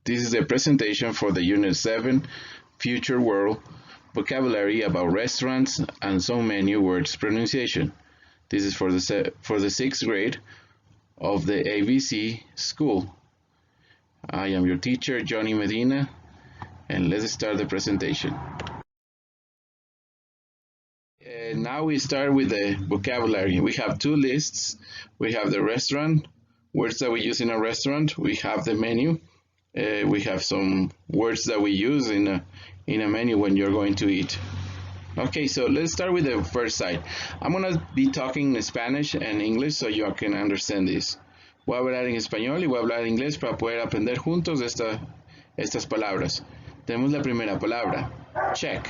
This is a presentation for the Unit 7 Future World vocabulary about restaurants and some menu words pronunciation. This is for the 6th grade of the ABC school. I am your teacher, Johnny Medina, and let's start the presentation. Now we start with the vocabulary. We have two lists. We have the restaurant, words that we use in a restaurant. We have the menu. We have some words that we use in a menu when you're going to eat. Okay, so let's start with the first side. I'm going to be talking in Spanish and English so you can understand this. Voy a hablar en español y voy a hablar en inglés para poder aprender juntos estas palabras. Tenemos la primera palabra, check,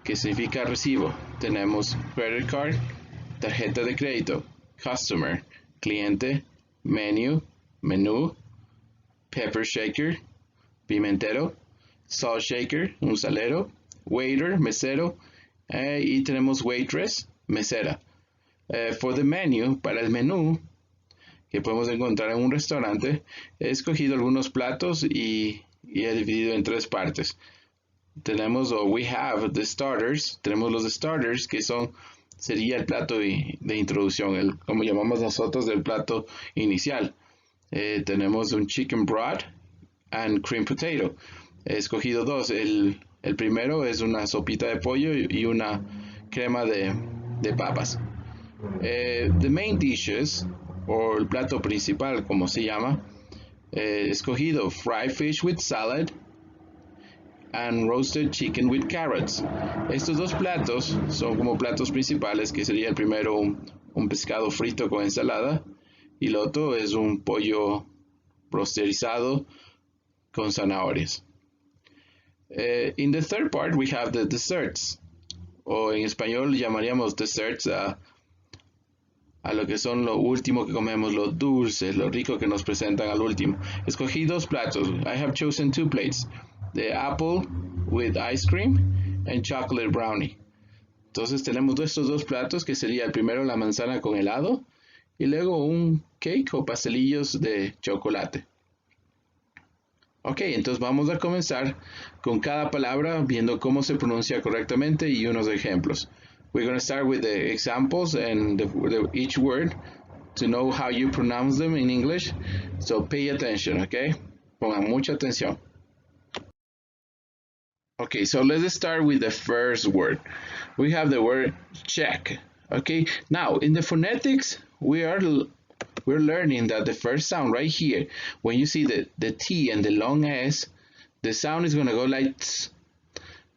que significa recibo. Tenemos credit card, tarjeta de crédito, customer, cliente, menu, menú, pepper shaker, pimentero, salt shaker, un salero, waiter, mesero, y tenemos waitress, mesera. For the menu, para el menú, que podemos encontrar en un restaurante, he escogido algunos platos y he dividido en tres partes. Tenemos, we have the starters, tenemos los starters, que sería el plato de introducción, como llamamos nosotros, del plato inicial. Tenemos un chicken broth and cream potato. He escogido dos. El primero es una sopita de pollo y una crema de papas. The main dishes, o el plato principal, como se llama, escogido fried fish with salad and roasted chicken with carrots. Estos dos platos son como platos principales, que sería el primero un pescado frito con ensalada y el otro es un pollo rosterizado con zanahorias. In the third part we have the desserts, o en español llamaríamos desserts a lo que son lo último que comemos, los dulces, lo rico que nos presentan al último. Escogí dos platos. I have chosen two plates. The apple with ice cream and chocolate brownie. Entonces tenemos estos dos platos, que sería el primero la manzana con helado y luego un cake o pastelillos de chocolate. Ok, entonces vamos a comenzar con cada palabra viendo cómo se pronuncia correctamente y unos ejemplos. We're going to start with the examples and each word to know how you pronounce them in English. So pay attention, okay? Pongan mucha atención. Okay, so let's start with the first word. We have the word check. Okay, now in the phonetics, we're learning that the first sound right here, when you see the T and the long S, the sound is going to go like tss,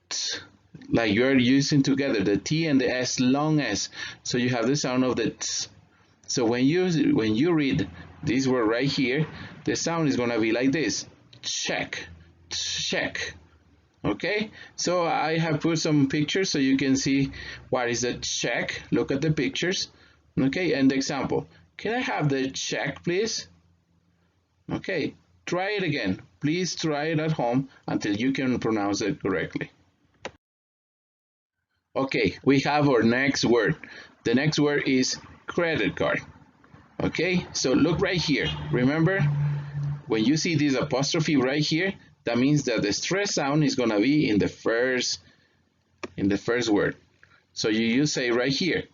tss, like you're using together the T and the S, long S. So you have the sound of the tss. So when you read this word right here, the sound is going to be like this, check, check. Okay, so I have put some pictures so you can see what is the check. Look at the pictures. Okay, and the example. Can I have the check, please? Okay, try it again. Please try it at home until you can pronounce it correctly. Okay, we have our next word. The next word is credit card. Okay, so look right here. Remember, when you see this apostrophe right here, that means that the stress sound is going to be in the first word. So you say right here,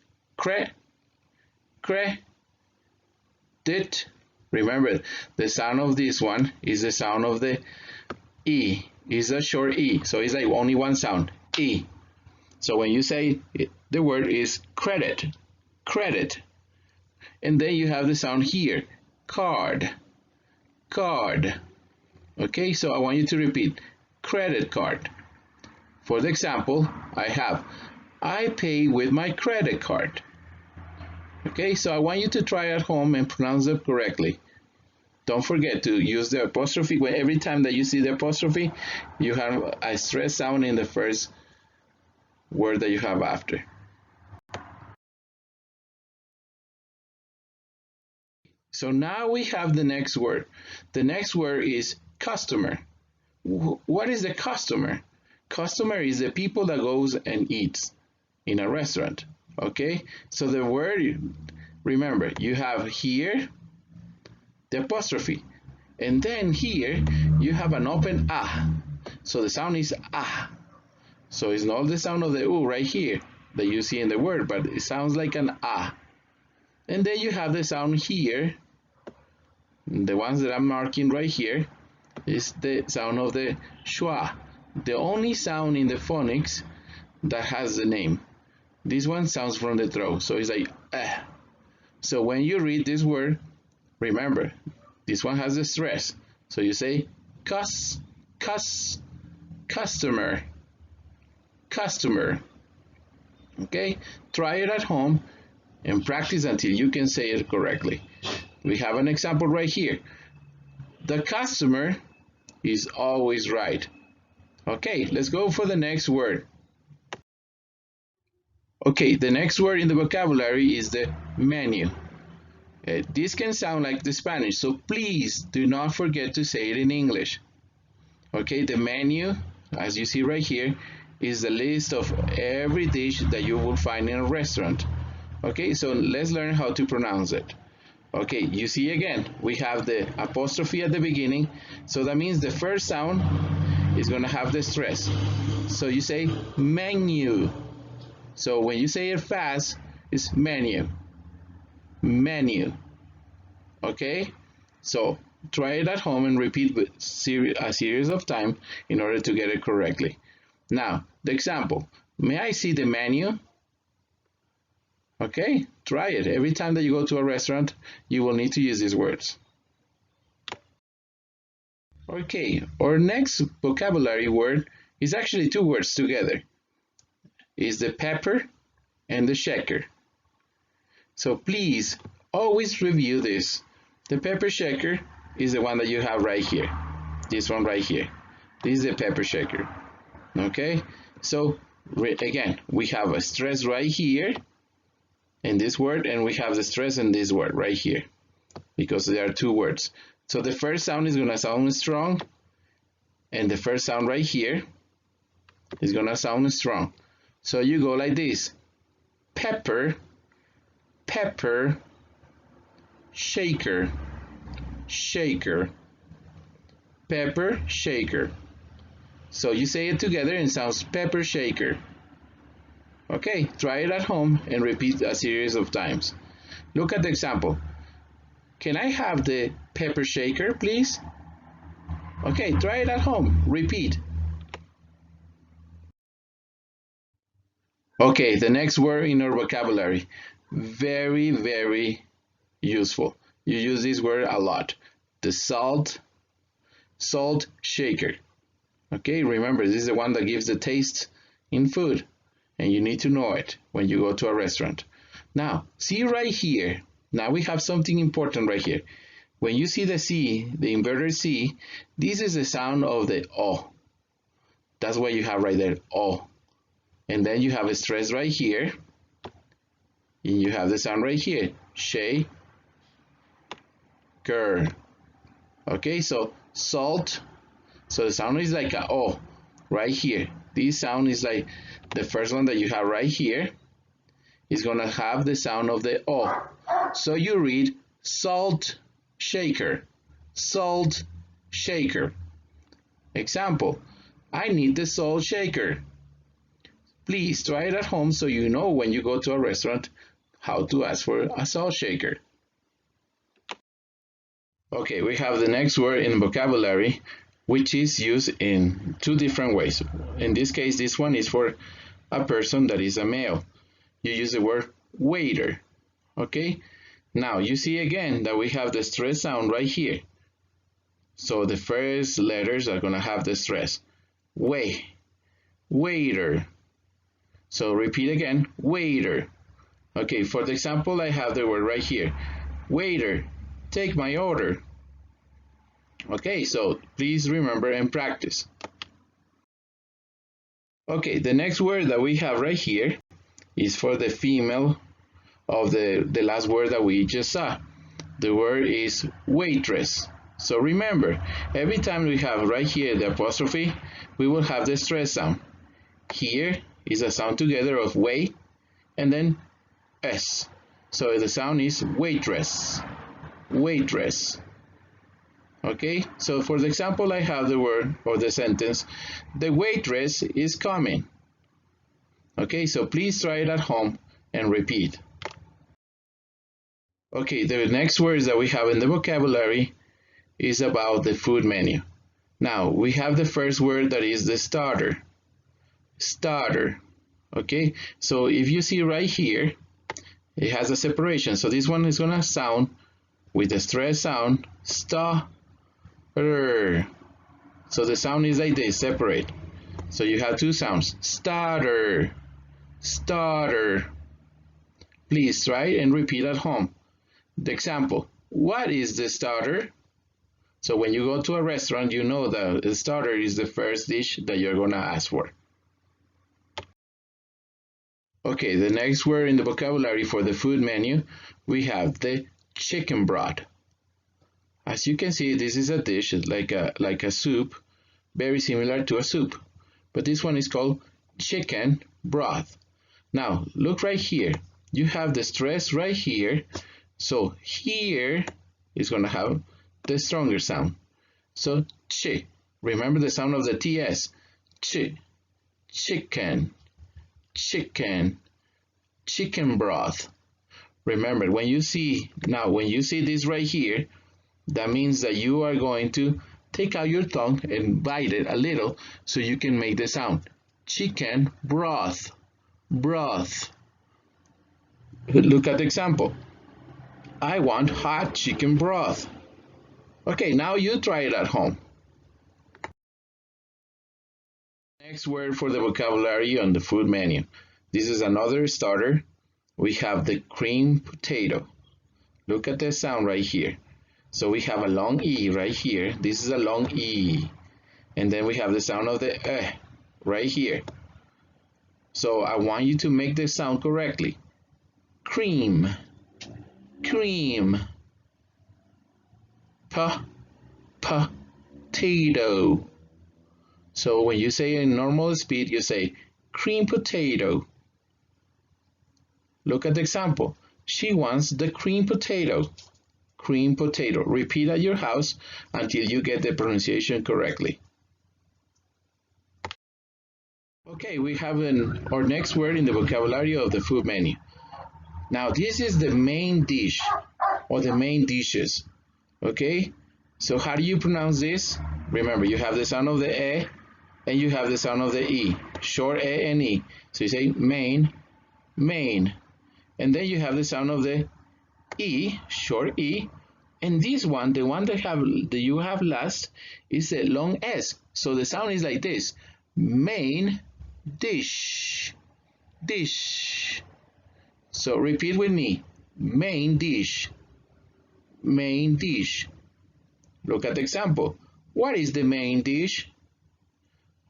did. Remember, the sound of this one is the sound of the E. It's a short E, so it's like only one sound, E. So when you say it, the word is credit, and then you have the sound here, card. Okay, so I want you to repeat, credit card. For the example, I pay with my credit card. Okay, so I want you to try at home and pronounce it correctly. Don't forget to use the apostrophe. Every time that you see the apostrophe, you have a stress sound in the first word that you have after. So now we have the next word. The next word is customer. What is the customer? Customer is the people that goes and eats in a restaurant. Okay, so the word, remember, you have here the apostrophe, And then here you have an open ah. So the sound is ah. So it's not the sound of the u right here that you see in the word, but it sounds like an ah. And then you have the sound here. The ones that I'm marking right here is the sound of the schwa. The only sound in the phonics that has the name. This one sounds from the throat, so it's like eh. So when you read this word, remember, this one has the stress. So you say customer. Okay, try it at home and practice until you can say it correctly. We have an example right here. The customer is always right. Okay, let's go for the next word. Okay, the next word in the vocabulary is the menu. This can sound like the Spanish, so please do not forget to say it in English. Okay, the menu, as you see right here, is the list of every dish that you will find in a restaurant. Okay, so let's learn how to pronounce it. Okay, you see again, we have the apostrophe at the beginning, so that means the first sound is going to have the stress. So you say menu. So when you say it fast, it's menu. Okay, so try it at home and repeat a series of times in order to get it correctly. Now, the example, may I see the menu? Okay, try it. Every time that you go to a restaurant, you will need to use these words. Okay, our next vocabulary word is actually two words together. It's the pepper and the shaker. So please always review this. The pepper shaker is the one that you have right here. This one right here. This is the pepper shaker. Okay, so again, we have a stress right here in this word, and we have the stress in this word right here because there are two words. So the first sound is going to sound strong, and the first sound right here is going to sound strong. So you go like this: pepper, shaker, pepper, shaker. So you say it together and it sounds pepper shaker. Okay, try it at home and repeat a series of times. Look at the example. Can I have the pepper shaker, please? Okay, try it at home. Repeat. Okay, the next word in our vocabulary. Very useful. You use this word a lot. The salt shaker. Okay, remember, this is the one that gives the taste in food, and you need to know it when you go to a restaurant. Now, see right here. Now we have something important right here. When you see the C, the inverted C, this is the sound of the O. That's what you have right there, O. And then you have a stress right here, and you have the sound right here, shaker. Okay, so salt. So the sound is like a O right here. This sound is like the first one that you have right here is going to have the sound of the O. So you read salt shaker, salt shaker. Example, I need the salt shaker. Please try it at home so you know when you go to a restaurant how to ask for a salt shaker. Okay, we have the next word in vocabulary, which is used in two different ways. In this case, this one is for a person that is a male. You use the word waiter. Okay, now you see again that we have the stress sound right here. So the first letters are going to have the stress. Waiter. So repeat again, waiter. Okay, for the example, I have the word right here. Waiter, take my order. Okay, so please remember and practice. Okay, the next word that we have right here is for the female of the last word that we just saw. The word is waitress. So remember, every time we have right here the apostrophe, we will have the stress sound. Here is a sound together of way and then S. So the sound is waitress. Okay, so for the example, I have the word or the sentence, the waitress is coming. Okay, so please try it at home and repeat. Okay, the next words that we have in the vocabulary is about the food menu. Now, we have the first word that is the starter. Starter. Okay, so if you see right here, it has a separation. So this one is going to sound with the stress sound, starter. So the sound is like this, separate. So you have two sounds, starter, starter. Please try and repeat at home. The example, what is the starter? So when you go to a restaurant, you know that the starter is the first dish that you're going to ask for. Okay, the next word in the vocabulary for the food menu, we have the chicken broth. As you can see, this is a dish like a soup, very similar to a soup, but this one is called chicken broth. Now, look right here. You have the stress right here, so here is going to have the stronger sound. So, chi. Remember the sound of the TS. Chi. Chicken. Chicken. Chicken broth. Remember, when you see this right here, that means that you are going to take out your tongue and bite it a little so you can make the sound. Chicken broth. Broth. Look at the example. I want hot chicken broth. Okay, now you try it at home. Next word for the vocabulary on the food menu. This is another starter. We have the cream potato. Look at the sound right here. So we have a long E right here. This is a long E. And then we have the sound of the right here. So I want you to make the sound correctly. Cream. Cream. Potato. So when you say in normal speed, you say cream potato. Look at the example. She wants the cream potato. Cream potato. Repeat at your house until you get the pronunciation correctly. Okay, we have our next word in the vocabulary of the food menu. Now this is the main dish or the main dishes. Okay, so how do you pronounce this? Remember, you have the sound of the E and you have the sound of the E. Short E and E. So you say main, main. And then you have the sound of the E, short E, and this one, the one that you have last, is a long S. So the sound is like this: main dish, dish. So repeat with me: main dish, main dish. Look at the example. What is the main dish?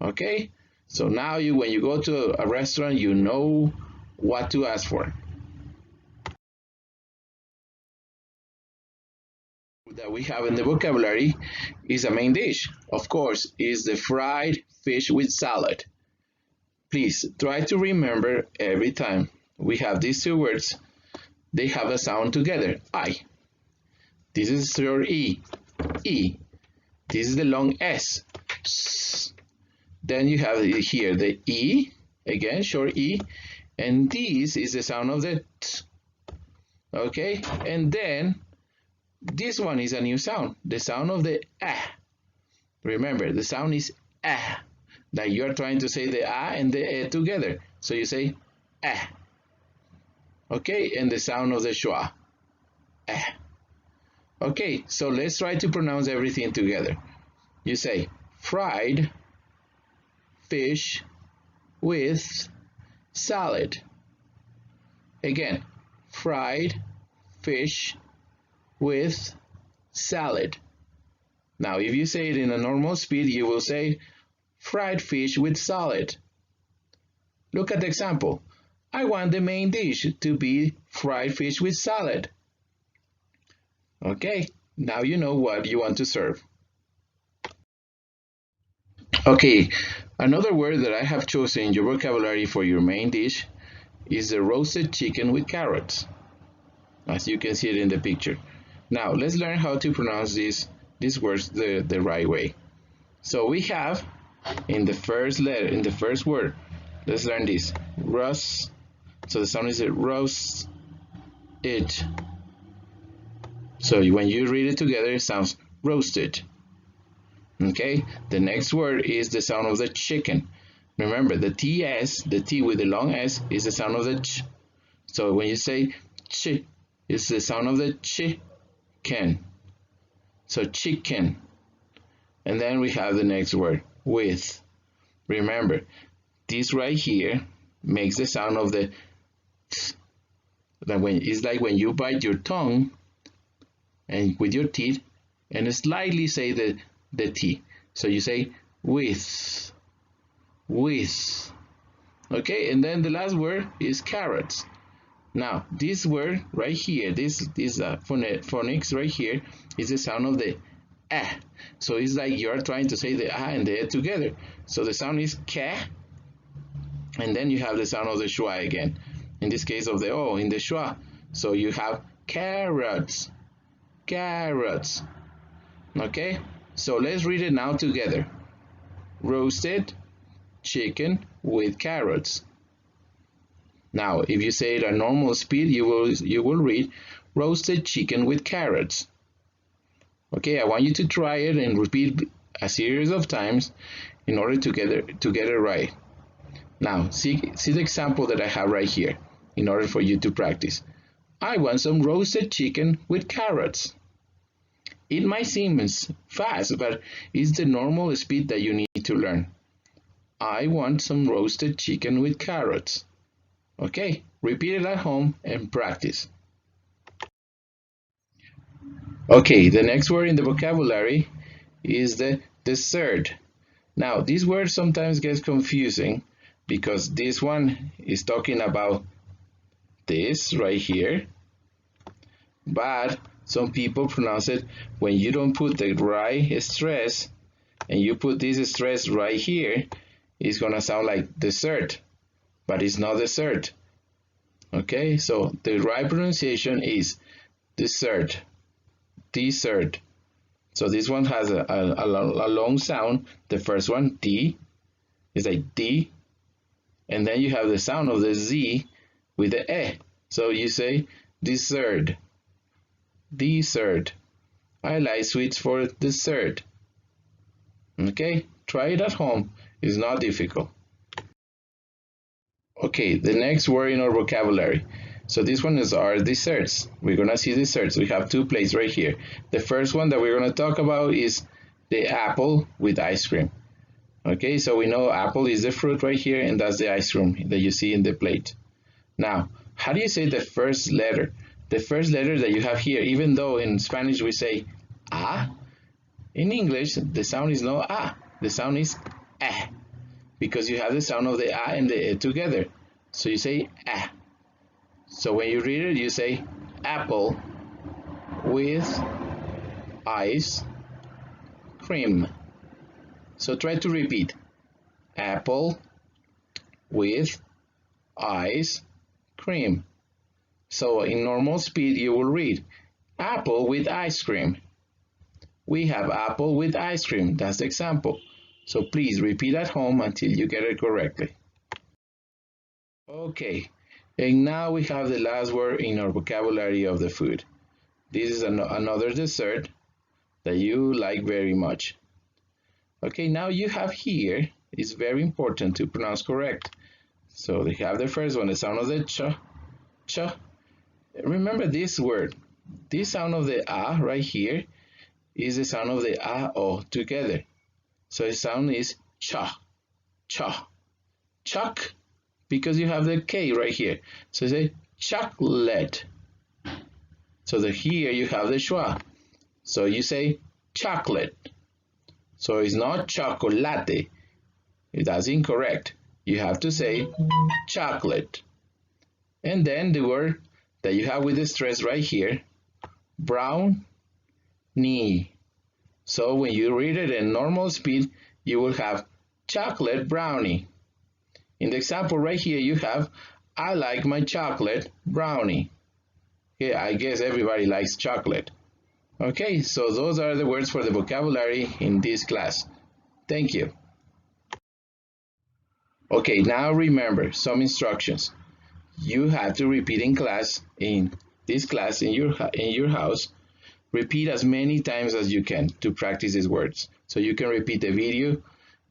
Okay, so now when you go to a restaurant, you know what to ask for. That we have in the vocabulary is a main dish. Of course, is the fried fish with salad. Please try to remember every time we have these two words, they have a sound together. I. This is short E. E. This is the long S. S. Then you have here the E, again short E, and this is the sound of the T. Okay, and then this one is a new sound, the sound of the A. Remember, the sound is A, like you are trying to say the A and the E together. So you say A. Okay, and the sound of the schwa. A. Okay, so let's try to pronounce everything together. You say fried fish with salad. Again, fried fish with salad. Now, if you say it in a normal speed, you will say fried fish with salad. Look at the example. I want the main dish to be fried fish with salad. Okay, now you know what you want to serve. Okay, another word that I have chosen in your vocabulary for your main dish is the roasted chicken with carrots, as you can see it in the picture. Now, let's learn how to pronounce this these words the right way. So we have in the first letter, in the first word, let's learn this. Roast. So the sound is a roast it. So when you read it together, it sounds roasted. Okay, the next word is the sound of the chicken. Remember, the TS, the T with the long S, is the sound of the ch. So when you say ch, it's the sound of the chicken. So chicken. And then we have the next word, with. Remember, this right here makes the sound of the th. It's like when you bite your tongue and with your teeth and slightly say the T. So you say with. Okay, and then the last word is carrots. Now, this word right here, this phonics right here, is the sound of the eh. So it's like you're trying to say the ah and the eh together. So the sound is ka, and then you have the sound of the schwa again. In this case of the o in the schwa. So you have carrots. Okay, so let's read it now together. Roasted chicken with carrots. Now, if you say it at normal speed, you will read roasted chicken with carrots. Okay, I want you to try it and repeat a series of times in order to get it right. Now, see the example that I have right here in order for you to practice. I want some roasted chicken with carrots. It might seem fast, but it's the normal speed that you need to learn. I want some roasted chicken with carrots. Okay, repeat it at home and practice. Okay, the next word in the vocabulary is the dessert. Now, this word sometimes gets confusing because this one is talking about this right here, but some people pronounce it when you don't put the right stress and you put this stress right here, it's gonna sound like dessert, but it's not dessert. Okay, so the right pronunciation is dessert. So this one has a long sound. The first one, D, is like D, and then you have the sound of the Z with the E. So you say dessert. I like sweets for dessert. Okay, try it at home. It's not difficult. Okay, the next word in our vocabulary. So this one is our desserts. We're gonna see desserts. We have two plates right here. The first one that we're gonna talk about is the apple with ice cream. Okay, so we know apple is the fruit right here, and that's the ice cream that you see in the plate. Now, how do you say the first letter? The first letter that you have here, even though in Spanish we say ah, in English the sound is no ah, the sound is eh, because you have the sound of the ah and the eh together. So you say ah. So when you read it, you say apple with ice cream. So try to repeat. Apple with ice cream. So in normal speed, you will read apple with ice cream. We have apple with ice cream. That's the example. So please repeat at home until you get it correctly. Okay, and now we have the last word in our vocabulary of the food. This is another dessert that you like very much. Okay, now you have here, it's very important to pronounce correct. So they have the first one, the sound of the ch. Remember this word. This sound of the ah right here is the sound of the ah o together. So the sound is cha. Chuck, because you have the K right here. So say chocolate. So here you have the schwa. So you say chocolate. So it's not chocolate. That's incorrect. You have to say chocolate. And then the word that you have with the stress right here, brownie. So when you read it in normal speed, you will have chocolate brownie. In the example right here, you have, I like my chocolate brownie. Yeah, I guess everybody likes chocolate. Okay, so those are the words for the vocabulary in this class. Thank you. Okay, now remember some instructions. You have to repeat in this class in your house. Repeat as many times as you can to practice these words. So you can repeat the video.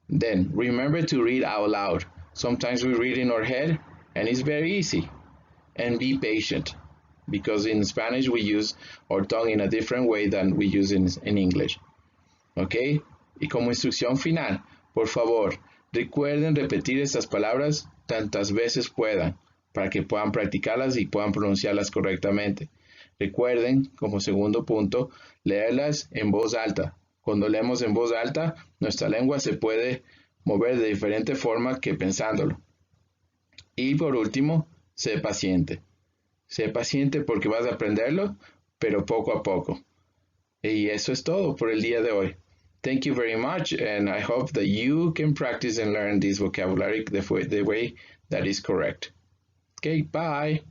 Then remember to read out loud. Sometimes we read in our head and it's very easy. And be patient, because in Spanish we use our tongue in a different way than we use in English. ¿Ok? Y como instrucción final, por favor, recuerden repetir estas palabras tantas veces puedan, para que puedan practicarlas y puedan pronunciarlas correctamente. Recuerden, como segundo punto, leerlas en voz alta. Cuando leemos en voz alta, nuestra lengua se puede mover de diferente forma que pensándolo. Y por último, sé paciente. Sé paciente porque vas a aprenderlo, pero poco a poco. Y eso es todo por el día de hoy. Thank you very much, and I hope that you can practice and learn this vocabulary the way that is correct. Okay, bye.